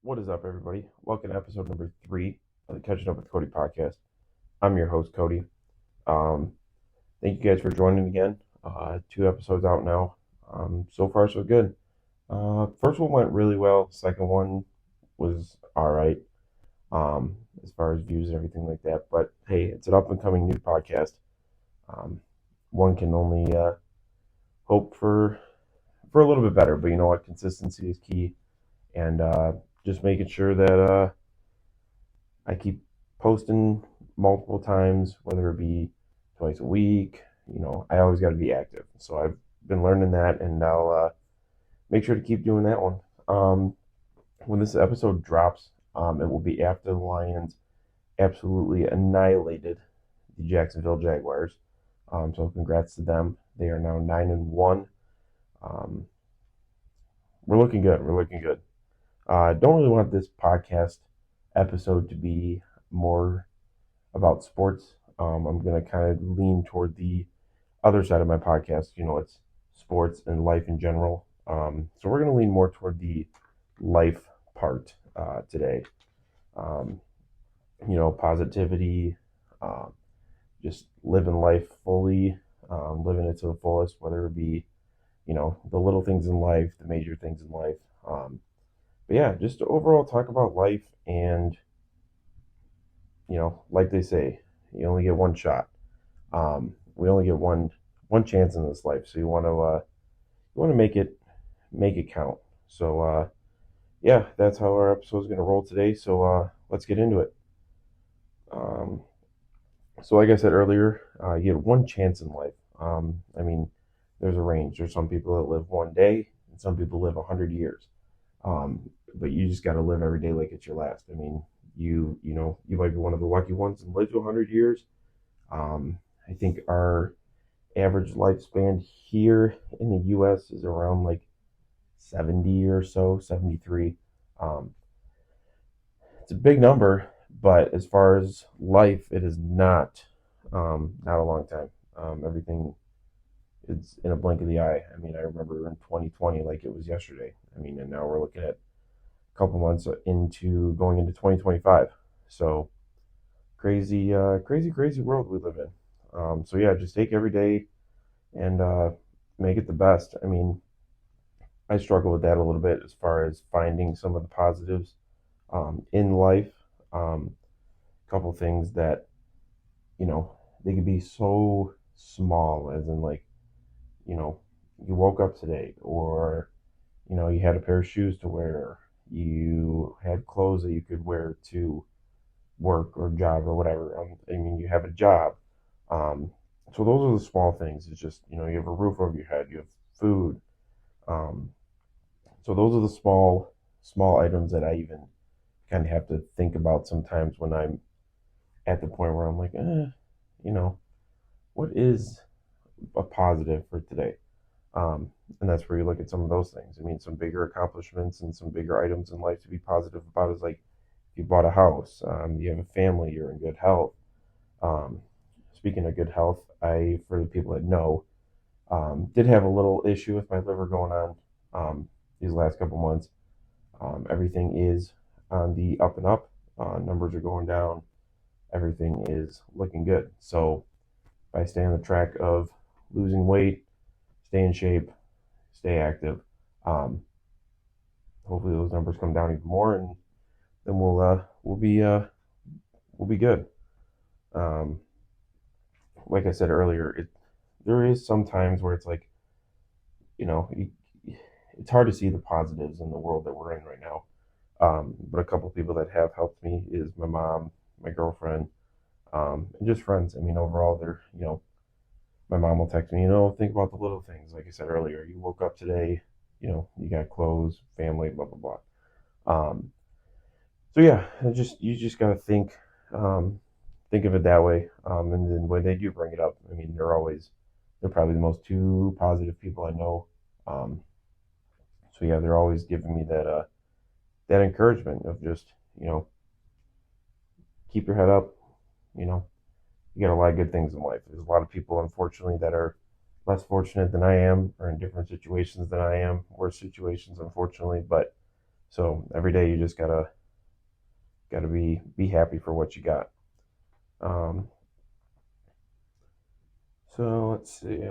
What is up, everybody? Welcome to episode number 3 of the Catching Up with Cody podcast. I'm your host, Cody. Um, Thank you guys for joining again. 2 episodes out now. So far, so good. First one went really well. Second one was all right, as far as views and everything like that. But hey, it's an up and coming new podcast. Um, One can only hope for a little bit better. But you know what? Consistency is key, and just making sure that I keep posting multiple times, whether it be twice a week. I always got to be active. So I've been learning that, and I'll make sure to keep doing that one. When this episode drops, it will be after the Lions absolutely annihilated the Jacksonville Jaguars. So congrats to them. They are now 9-1. Um, we're looking good. We're looking good. I don't really want this podcast episode to be more about sports. I'm going to kind of lean toward the other side of my podcast. It's sports and life in general. So we're going to lean more toward the life part today. Um, Positivity, uh, just living life fully, living it to the fullest, whether it be, the little things in life, the major things in life. But yeah, just to overall talk about life and, like they say, you only get one shot. We only get one chance in this life, so you want to make it count. So yeah, that's how our episode is going to roll today. So let's get into it. Um, so like I said earlier, you get one chance in life. I mean, there's a range. There's some people that live one day, and some people live 100 years. But you just got to live every day like it's your last. I mean, you might be one of the lucky ones and live to 100 years. I think our average lifespan here in the U.S. is around like 70 or so, 73. Um, it's a big number, but as far as life, it is not a long time. Everything is in a blink of the eye. I mean, I remember in 2020 like it was yesterday. I mean, and now we're looking at a couple months into going into 2025. So crazy, crazy world we live in. So yeah, just take every day and make it the best. I mean, I struggle with that a little bit as far as finding some of the positives in life. A couple things that you know they can be so small, as in like you know you woke up today, or you had a pair of shoes to wear, you had clothes that you could wear to work or job or whatever. I mean, you have a job. Um, so those are the small things. It's just you have a roof over your head, you have food. Um, so those are the small items that I even kind of have to think about sometimes when I'm at the point where I'm like, you know, what is a positive for today? And that's where you look at some of those things. I mean, some bigger accomplishments and some bigger items in life to be positive about is like if you bought a house, you have a family, you're in good health. Um, Speaking of good health, for the people that know, did have a little issue with my liver going on these last couple months. Everything is on the up and up. Numbers are going down. Everything is looking good. So if I stay on the track of losing weight, stay in shape, stay active, um, hopefully those numbers come down even more, and then we'll be good. Um, like I said earlier, there is some times where it's like you know you, it's hard to see the positives in the world that we're in right now. But a couple of people that have helped me is my mom, my girlfriend, and just friends. I mean, overall, my mom will text me, think about the little things. Like I said earlier, you woke up today, you got clothes, family, blah, blah, blah. Um, so yeah, you just gotta think of it that way. And then when they do bring it up, I mean, they're probably the most two positive people I know. Um, so yeah, they're always giving me that encouragement of just, you know, keep your head up, you know, you got a lot of good things in life. There's a lot of people, unfortunately, that are less fortunate than I am, or in different situations than I am, worse situations, unfortunately. But So every day you just gotta be happy for what you got. Um, so let's see.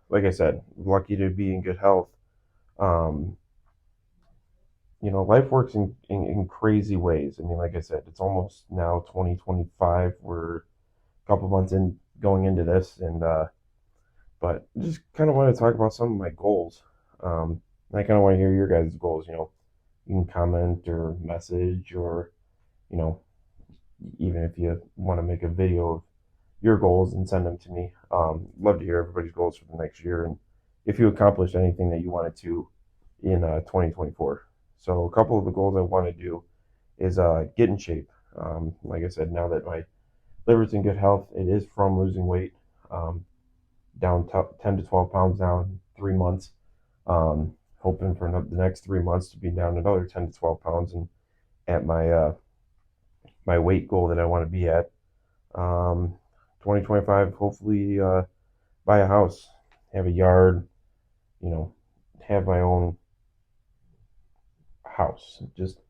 Like I said, lucky to be in good health. Um, life works in crazy ways. I mean, like I said, it's almost now 2025. We're a couple months in going into this, and but just kind of want to talk about some of my goals. And I kind of want to hear your guys' goals. You can comment or message, or you know, even if you want to make a video of your goals and send them to me. Love to hear everybody's goals for the next year, and if you accomplished anything that you wanted to in 2024. So a couple of the goals I want to do is get in shape. Like I said, now that my liver's in good health, it is from losing weight, down 10 to 12 pounds now in 3 months. Hoping for the next 3 months to be down another 10 to 12 pounds and at my weight goal that I want to be at. 2025, hopefully buy a house, have a yard, you know, have my own house. Just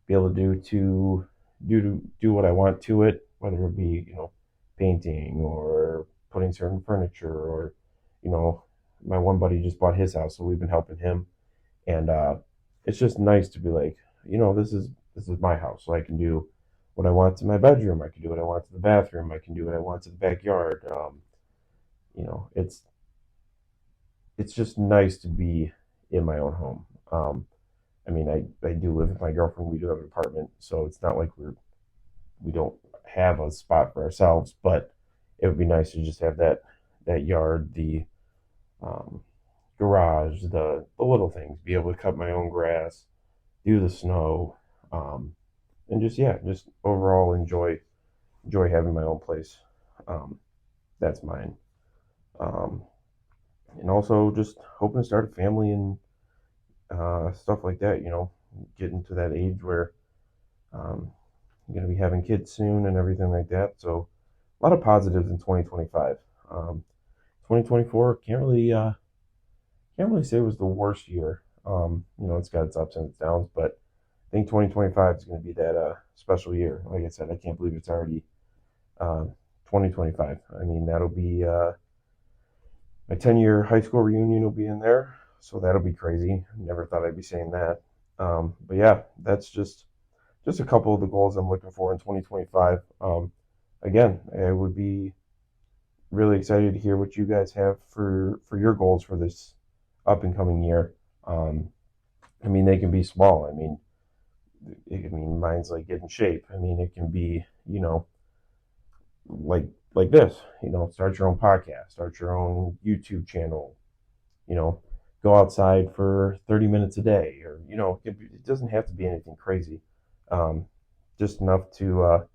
be able to do what I want to it, whether it be painting or putting certain furniture, or you know my one buddy just bought his house, so we've been helping him, and it's just nice to be like, this is my house, so I can do what I want to my bedroom, I can do what I want to the bathroom, I can do what I want to the backyard. It's just nice to be in my own home. I mean, I do live with my girlfriend. We do have an apartment, so it's not like we don't have a spot for ourselves. But it would be nice to just have that yard, the um, garage, the little things, be able to cut my own grass, do the snow, um, and just overall enjoy having my own place. Um, that's mine. Um, and also just hoping to start a family and stuff like that. Getting to that age where um, I'm going to be having kids soon and everything like that. So a lot of positives in 2025. 2024 can't really say it was the worst year. It's got its ups and its downs, but I think 2025 is going to be that special year. Like I said, I can't believe it's already uh, 2025. I mean, that'll be my 10-year high school reunion will be in there, so that'll be crazy. Never thought I'd be saying that. But yeah, that's just a couple of the goals I'm looking for in 2025. Again, I would be really excited to hear what you guys have for your goals for this up and coming year. Um, I mean, they can be small. I mean, mine's like get in shape. I mean, it can be, like this. Start your own podcast, start your own YouTube channel. You know, go outside for 30 minutes a day, or it doesn't have to be anything crazy. Um, just enough to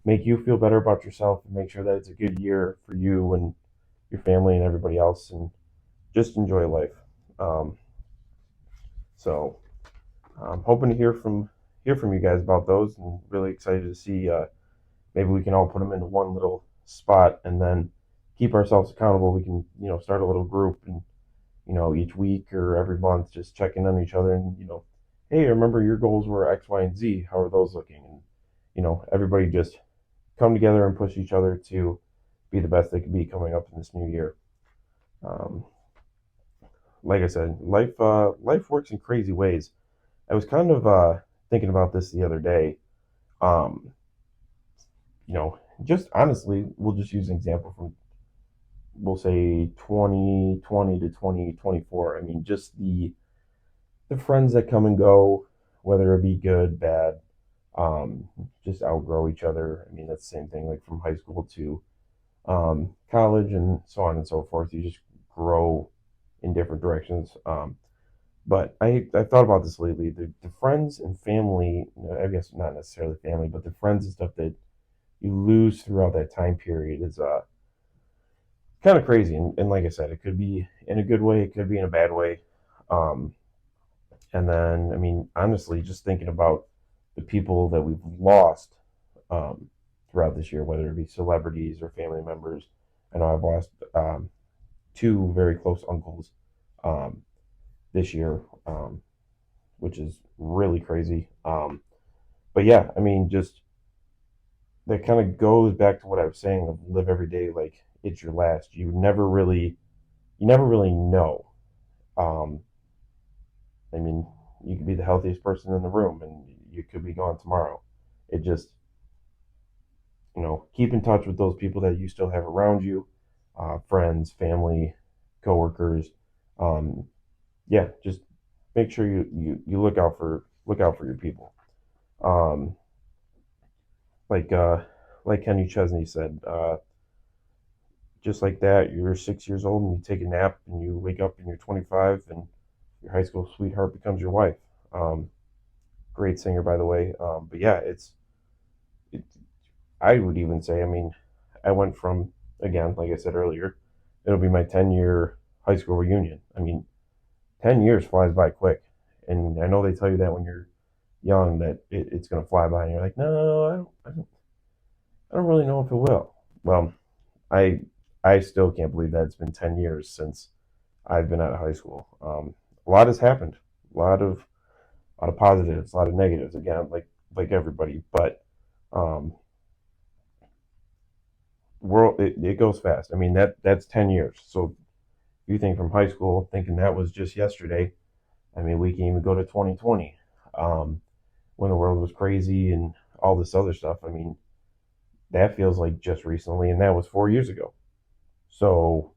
make you feel better about yourself and make sure that it's a good year for you and your family and everybody else, and just enjoy life. Um, so I'm hoping to hear from you guys about those, and really excited to see maybe we can all put them into one little spot and then keep ourselves accountable. We can start a little group, and each week or every month just checking on each other, and hey, I remember your goals were X, Y, and Z. How are those looking? And everybody just come together and push each other to be the best they can be coming up in this new year. Um, like I said, life works in crazy ways. I was kind of thinking about this the other day. Um, just honestly, we'll just use an example from, we'll say, 2020 to 2024. I mean, just the friends that come and go, whether it be good, bad, um, just outgrow each other. I mean, that's the same thing like from high school to college and so on and so forth. You just grow in different directions. But I thought about this lately. The friends and family, I guess not necessarily family, but the friends and stuff that you lose throughout that time period is kind of crazy. And like I said, it could be in a good way, it could be in a bad way. Um, and then, I mean, honestly, just thinking about the people that we've lost um, throughout this year, whether it be celebrities or family members. I know I've lost two very close uncles um, this year. which is really crazy. But yeah, I mean, just that kind of goes back to what I was saying of live every day like it's your last. You never really know. Um, I mean, you could be the healthiest person in the room and you could be gone tomorrow. It just, keep in touch with those people that you still have around you, friends, family, coworkers. Um, yeah, just make sure you look out for your people. Um, like Kenny Chesney said, just like that, you're 6 years old and you take a nap and you wake up and you're 25 and your high school sweetheart becomes your wife. Um, Great singer, by the way. But yeah, it, I would even say, I mean, I went from, again, like I said earlier, it'll be my 10-year high school reunion. I mean, 10 years flies by quick. And I know they tell you that when you're young that it's going to fly by, and you're like, no, I don't really know if it will. Well, I I still can't believe that it's been 10 years since I've been out of high school. A lot has happened, a lot of positives, a lot of negatives. Again, like everybody, but um, it goes fast. I mean that's 10 years. So if you think from high school, thinking that was just yesterday. I mean we can even go to 2020, um, when the world was crazy and all this other stuff. I mean that feels like just recently, and that was 4 years ago. So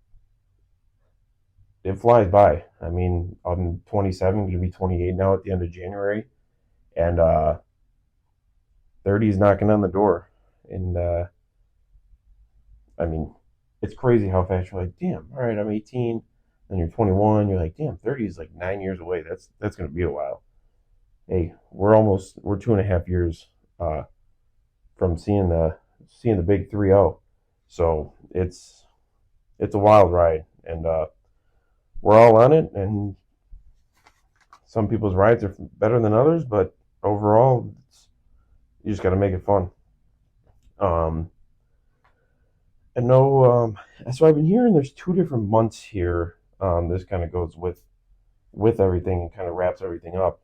it flies by. I mean I'm 27, going to be 28 now at the end of January, and 30 is knocking on the door, and I mean, it's crazy how fast you're like, damn, all right, I'm 18, then you're 21, you're like, damn, 30 is like 9 years away. That's gonna be a while. Hey, we're 2.5 years uh, from seeing the big 3-0, so it's a wild ride, and we're all on it. And some people's rides are better than others, but overall, you just got to make it fun. Um, and no, so I've been hearing there's 2 different months here. This kind of goes with everything and kind of wraps everything up,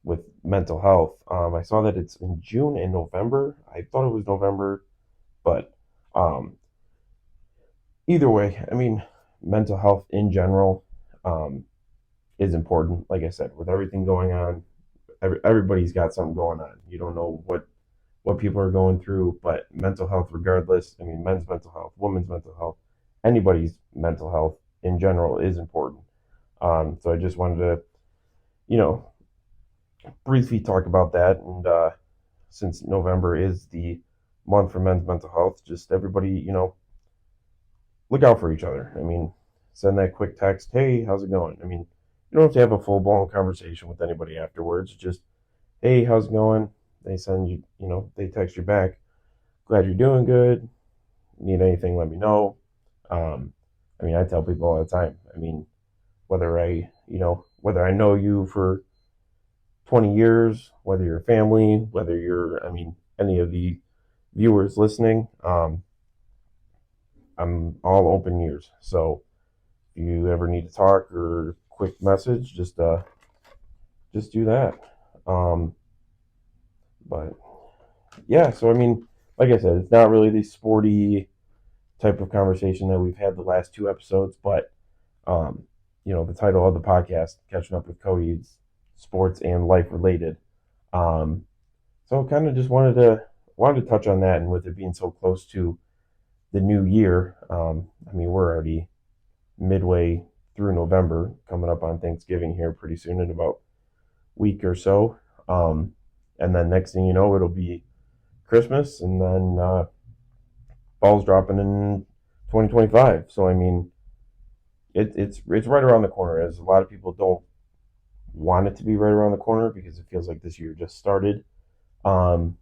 with mental health. I saw that it's in June and November. I thought it was November, but um, either way, I mean, mental health in general um, is important. Like I said, with everything going on, everybody's got something going on. You don't know what people are going through, but mental health, regardless. I mean, men's mental health, women's mental health, anybody's mental health in general is important. So I just wanted to, you know, briefly talk about that. And since November is the month for men's mental health, just everybody, look out for each other. I mean, send that quick text, hey, how's it going? I mean, you don't have to have a full blown conversation with anybody afterwards. Just, hey, how's it going? They send you, they text you back, glad you're doing good. Need anything, let me know. Um, I mean, I tell people all the time. I mean, whether I know you for 20 years, whether you're family, whether you're, I mean, any of the viewers listening, I'm all open ears. So if you ever need to talk or quick message, just do that. Um, but yeah, so I mean, like I said, it's not really the sporty type of conversation that we've had the last 2 episodes, but um, the title of the podcast, Catching Up with Cody, is sports and life related. Um, so kind of just wanted to touch on that, and with it being so close to the new year, I mean we're already midway through November, coming up on Thanksgiving here pretty soon in about a week or so, and then next thing you know, it'll be Christmas, and then balls dropping in 2025. So I mean, it's right around the corner. As a lot of people don't want it to be right around the corner because it feels like this year just started. Um,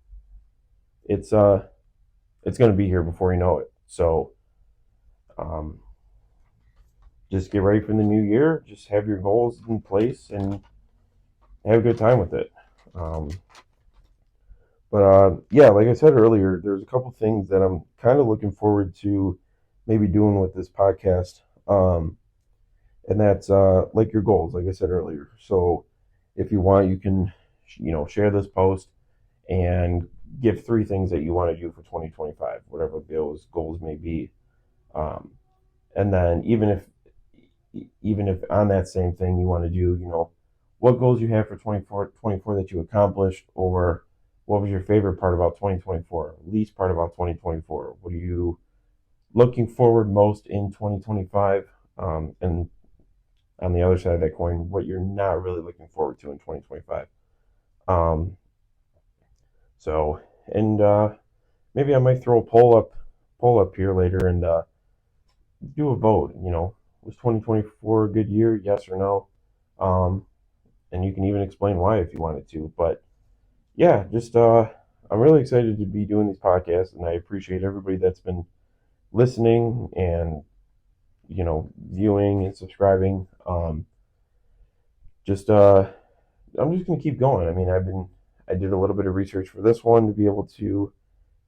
it's it's going to be here before you know it. So um, just get ready for the new year. Just have your goals in place and have a good time with it. Um, but yeah, like I said earlier, there's a couple things that I'm kind of looking forward to maybe doing with this podcast. And that's like your goals, like I said earlier. So if you want, you can, share this post and give 3 things that you want to do for 2025, whatever those goals may be. Um, and then even if on that same thing you want to do, what goals you have for 24 that you accomplished, or what was your favorite part about 2024, least part about 2024? What are you looking forward most in 2025? And on the other side of that coin, what you're not really looking forward to in 2025. Um, so, and maybe I might throw a poll up here later and do a vote. Was 2024 a good year? Yes or no? Um, and you can even explain why if you wanted to. But yeah, just I'm really excited to be doing these podcasts, and I appreciate everybody that's been listening and viewing and subscribing. Just I'm just gonna keep going. I mean, I did a little bit of research for this one to be able to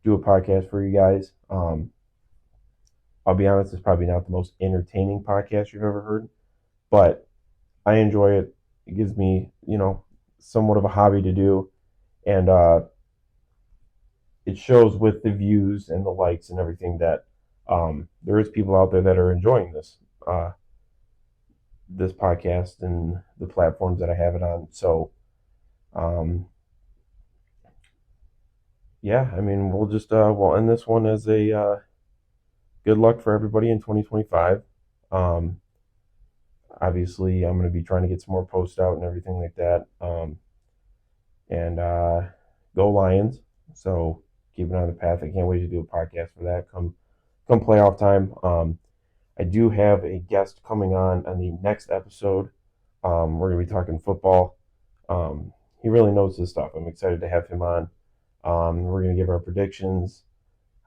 do a podcast for you guys. I'll be honest, it's probably not the most entertaining podcast you've ever heard, but I enjoy it. It gives me, somewhat of a hobby to do, and it shows with the views and the likes and everything that there is people out there that are enjoying this podcast and the platforms that I have it on. So, um, yeah, I mean, we'll end this one as a good luck for everybody in 2025. Um, Obviously, I'm going to be trying to get some more posts out and everything like that. And go Lions! So keep it on the path. I can't wait to do a podcast for that come playoff time. I do have a guest coming on the next episode. We're going to be talking football. He really knows his stuff. I'm excited to have him on. We're going to give our predictions,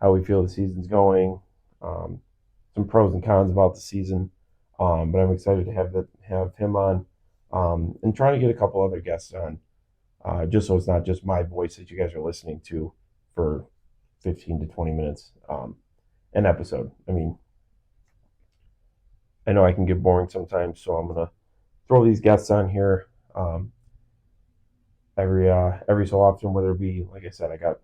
how we feel the season's going, um, some pros and cons about the season. But I'm excited to have him on, and trying to get a couple other guests on, just so it's not just my voice that you guys are listening to for 15 to 20 minutes an episode. I mean, I know I can get boring sometimes, so I'm gonna throw these guests on here every so often, whether it be, like I said, I got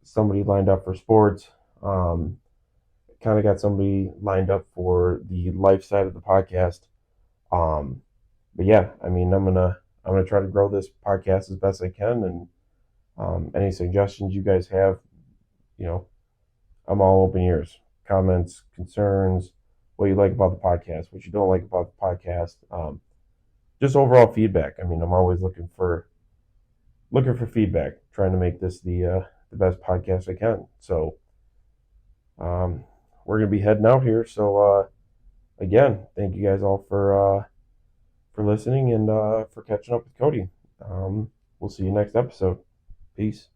somebody lined up for sports. Kind of got somebody lined up for the life side of the podcast. Um, but yeah, I mean, I'm gonna try to grow this podcast as best I can, and any suggestions you guys have, you know, I'm all open ears. Comments, concerns, what you like about the podcast, what you don't like about the podcast, just overall feedback. I mean, I'm always looking for feedback, trying to make this the best podcast I can. So um, we're gonna be heading out here. So again, thank you guys all for listening and for catching up with Cody. We'll see you next episode. Peace.